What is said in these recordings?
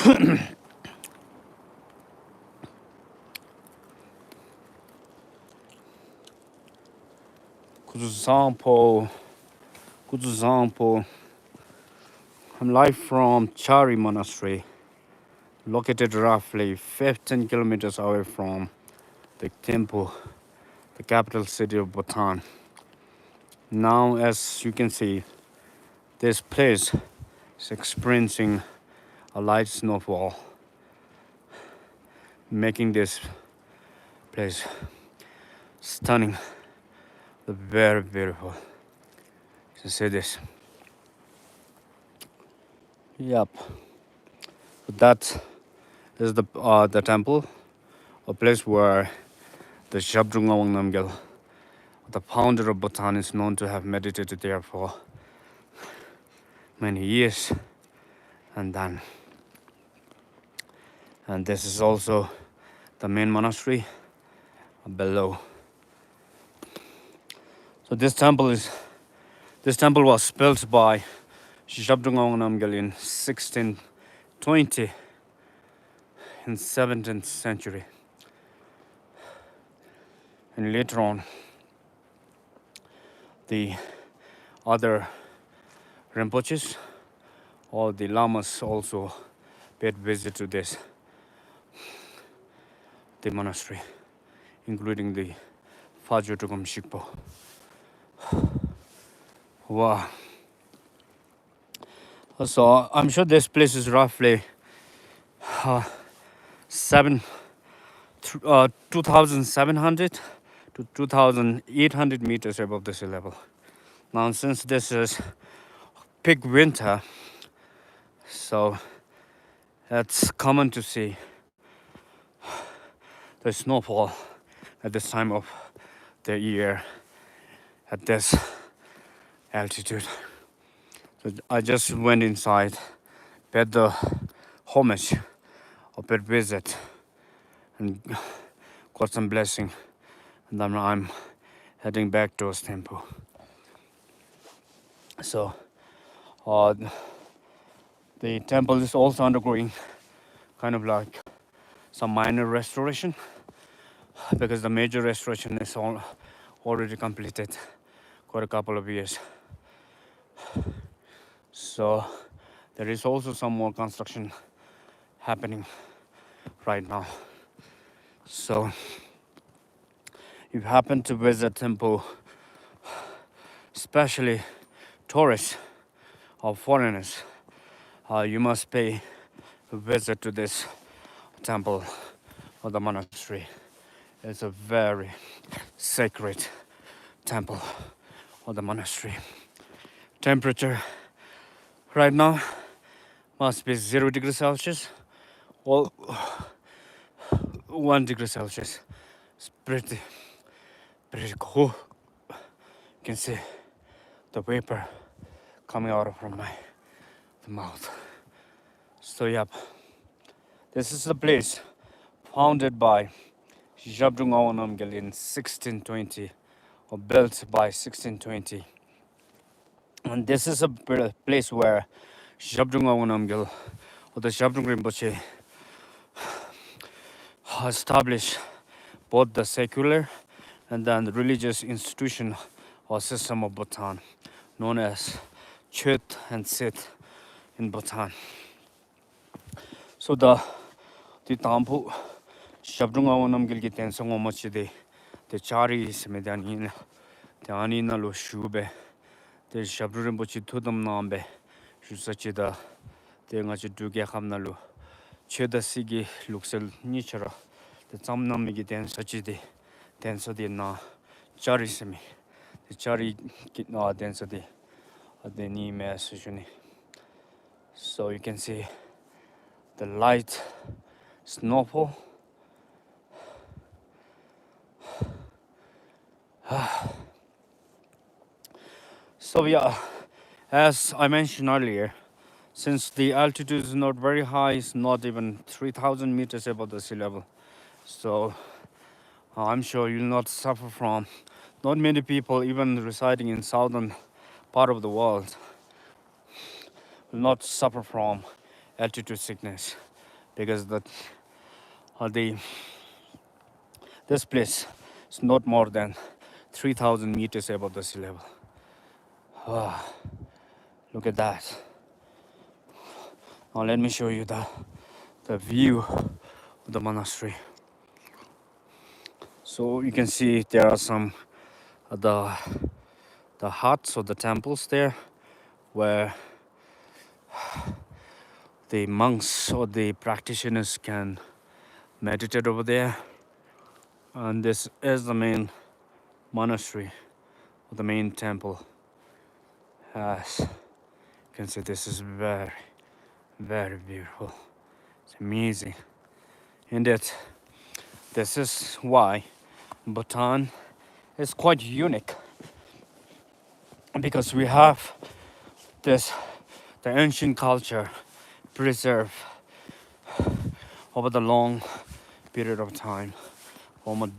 Good example. I'm live from Chari Monastery, located roughly 15 kilometers away from the Thimphu, the capital city of Bhutan. Now, as you can see, this place is experiencing a light snowfall, making this place stunning, very beautiful. You see this? Yep. That is the temple, a place where the Shabdrung Awang Namgyal, the founder of Bhutan, is known to have meditated there for many years. And this is also the main monastery below. So this temple was built by Shabdrung Awang Namgyal in 1620, in 17th century. And later on, the other Rinpoches or the Lamas also paid visit to the monastery, including the Phajotugam Shikpo. Wow. So I'm sure this place is roughly 2,700 to 2,800 meters above the sea level. Now, since this is peak winter, so it's common to see the snowfall at this time of the year at this altitude. So I just went inside, paid the homage, or paid visit, and got some blessing. And then I'm heading back towards temple. So the temple is also undergoing kind of like some minor restoration, because the major restoration is already completed, got a couple of years. So there is also some more construction happening right now. So if you happen to visit temple, especially tourists or foreigners, you must pay a visit to this temple or the monastery. It's a very sacred temple or the monastery. Temperature right now must be 0 degrees Celsius or 1 degree Celsius. It's pretty cool. You can see the vapor coming out from my mouth. So yep, this is the place founded by Shabdrung Awang Namgyal in 1620, or built by 1620. And this is a place where Shabdrung Awang Namgyal, or the Shabdrung Rinpoche, established both the secular and then the religious institution or system of Bhutan, known as Chöd and Sit in Bhutan. So the Tampu Shabdrung Awang Namgyal ki tensong omachi the Chari Semedani the Anina lo Shube the Shabdrung Rinpoche Tudam Nambe Shusachi the Ngachi Duge Hamnalu Chöda Sigi Luxel Nichara the Tamnamigi densachi the density na Chari Semi the Chari Kitna density the knee message. So you can see the light snowfall. So yeah, as I mentioned earlier, since the altitude is not very high, it's not even 3,000 meters above the sea level, so I'm sure you'll not suffer from, not many people even residing in southern part of the world will not suffer from altitude sickness, because the this place is not more than 3,000 meters above the sea level. Ah, look at that. Now let me show you the view of the monastery. So you can see there are some the huts or the temples there where the monks or the practitioners can meditate over there. And this is the main monastery, or the main temple. As you can see, this is very, very beautiful. It's amazing. Indeed, this is why Bhutan is quite unique, because we have the ancient culture preserved over the long period of time, almost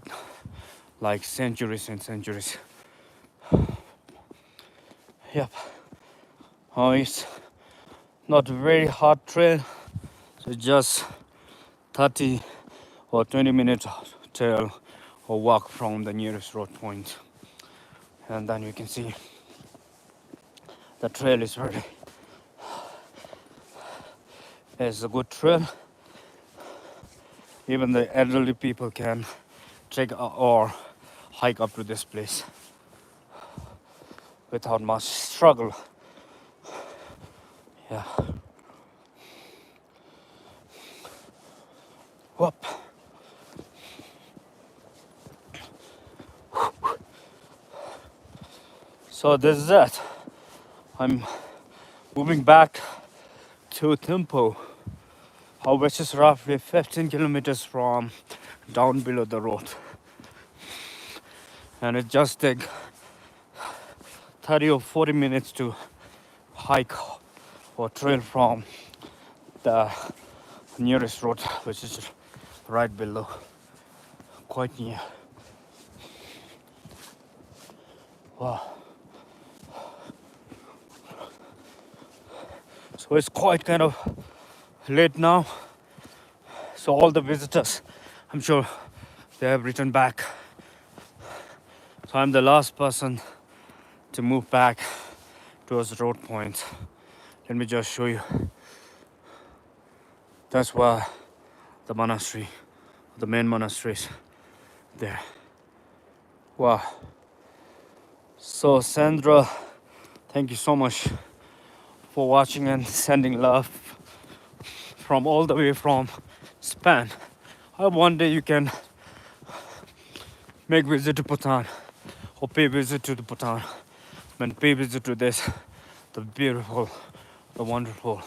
like centuries and centuries. Yep. Oh, it's not a very hard trail, so just 30 or 20 minutes trail or walk from the nearest road point. And then you can see the trail is it's a good trail. Even the elderly people can trek or hike up to this place without much struggle. Yeah. Whoop. So this is it. I'm moving back to Thimphu, which is roughly 15 kilometers from down below the road. And it just takes 30 or 40 minutes to hike or trail from the nearest road, which is right below, quite near. Wow. So it's quite kind of late now. So all the visitors, I'm sure they have returned back. So I'm the last person to move back towards the road point. Let me just show you. That's where the monastery, the main monastery is there. Wow. So Sandra, thank you so much for watching and sending love from all the way from Spain. I hope one day you can make visit to Bhutan or pay visit to the Bhutan and pay visit to this, the beautiful, the wonderful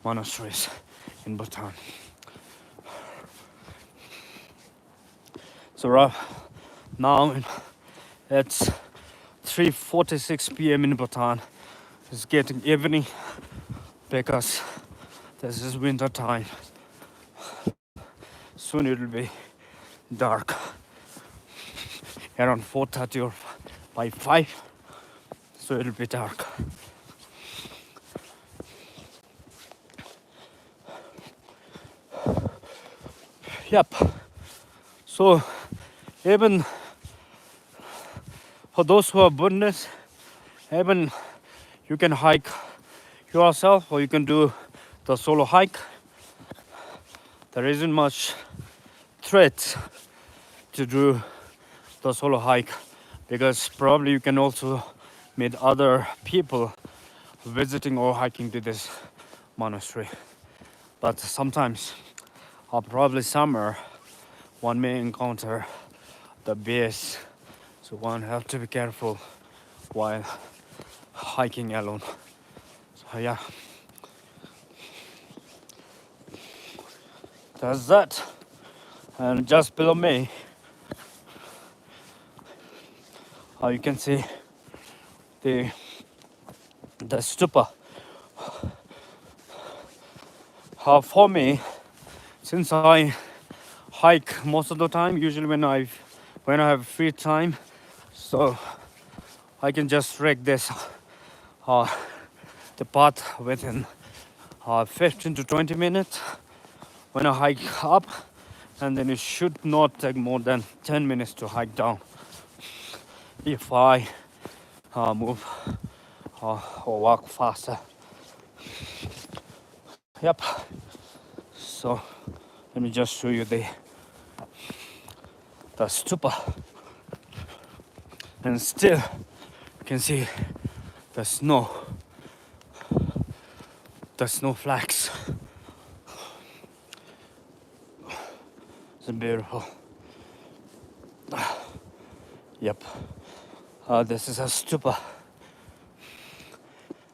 monasteries in Bhutan. So now it's 3:46 p.m. in Bhutan. It's getting evening because this is winter time. Soon it will be dark. Around 4:30 or by 5, so it will be dark. Yep. So even for those who are Buddhists, even you can hike yourself or you can do the solo hike. There isn't much threat to do the solo hike because probably you can also meet other people visiting or hiking to this monastery. But sometimes, or probably summer, one may encounter the bears, so one have to be careful while hiking alone. So yeah, that's that. And just below me, you can see the stupa. For me, since I hike most of the time, usually when I have free time, so I can just trek this the path within 15 to 20 minutes when I hike up, and then it should not take more than 10 minutes to hike down if I move or walk faster. Yep. So let me just show you the stupa, and still you can see the snowflakes. It's beautiful. Yep. This is a stupa,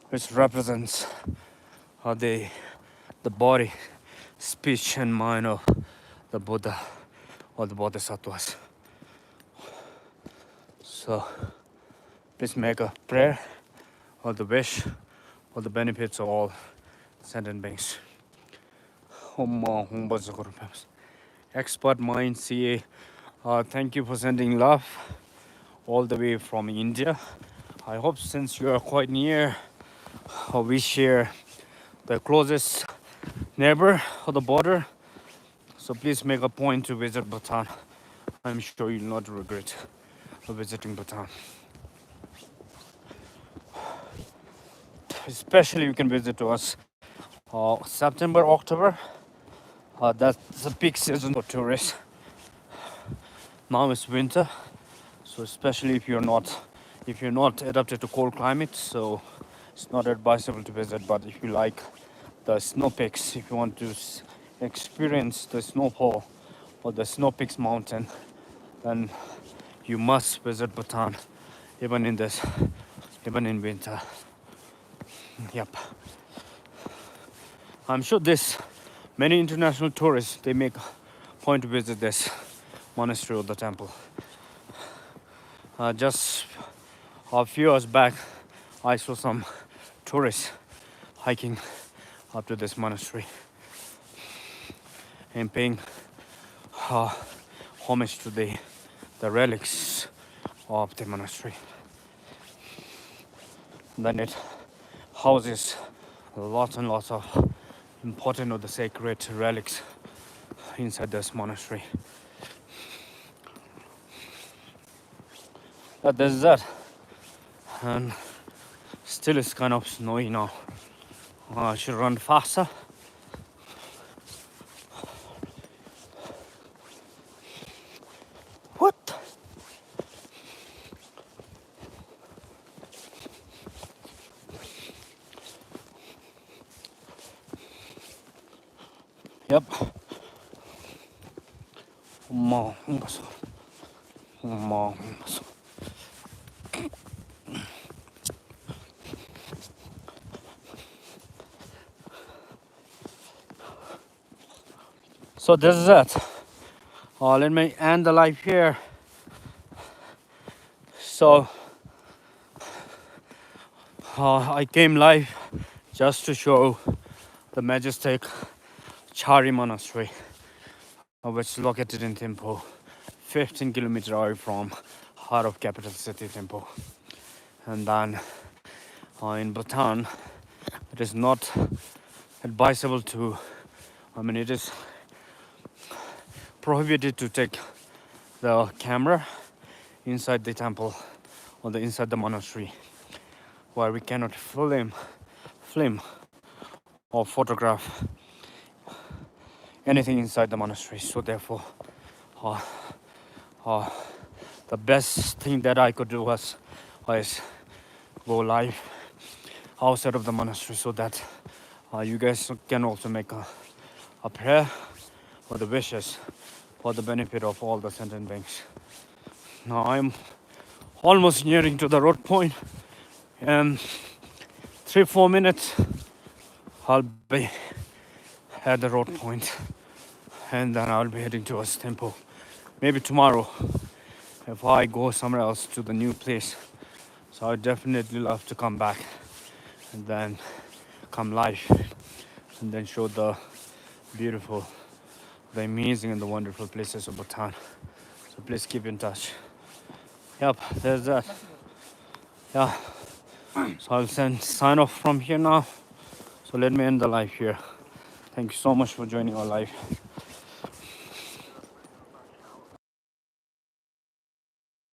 which represents the body, speech, and mind of the Buddha or the Bodhisattvas. So please make a prayer or the wish for the benefits of all sentient beings. Expert Mind CA, thank you for sending love all the way from India. I hope since you are quite near, we share the closest neighbor of the border. So please make a point to visit Bhutan. I'm sure you'll not regret visiting Bhutan. Especially you can visit to us September, October. That's the peak season for tourists. Now it's winter, so especially if you're not adapted to cold climate, so it's not advisable to visit. But if you like the snow peaks, if you want to experience the snowfall or the snow peaks mountain, then you must visit Bhutan, even in winter. Yep. I'm sure many international tourists, they make a point to visit this monastery or the temple. Just a few years back, I saw some tourists hiking up to this monastery and paying homage to the relics of the monastery. Then it houses lots and lots of important or the sacred relics inside this monastery. This is that, and still it's kind of snowy now. I should run faster. What? Yep. So this is it. Let me end the live here. So I came live just to show the majestic Chari Monastery, which is located in Thimphu, 15 kilometers away from heart of capital city Thimphu. And then in Bhutan, it is not advisable to, it is prohibited to take the camera inside the temple or inside the monastery, where we cannot film or photograph anything inside the monastery. So therefore, the best thing that I could do was go live outside of the monastery, so that you guys can also make a prayer or the wishes for the benefit of all the sentient beings. Now I'm almost nearing to the road point, and 3-4 minutes I'll be at the road point, and then I'll be heading towards Thimphu. Maybe tomorrow if I go somewhere else to the new place. So I'd definitely love to come back and then come live and then show the beautiful, the amazing and the wonderful places of Bhutan. So please keep in touch. Yep, there's that. Yeah. So I'll sign off from here now. So let me end the live here. Thank you so much for joining our live.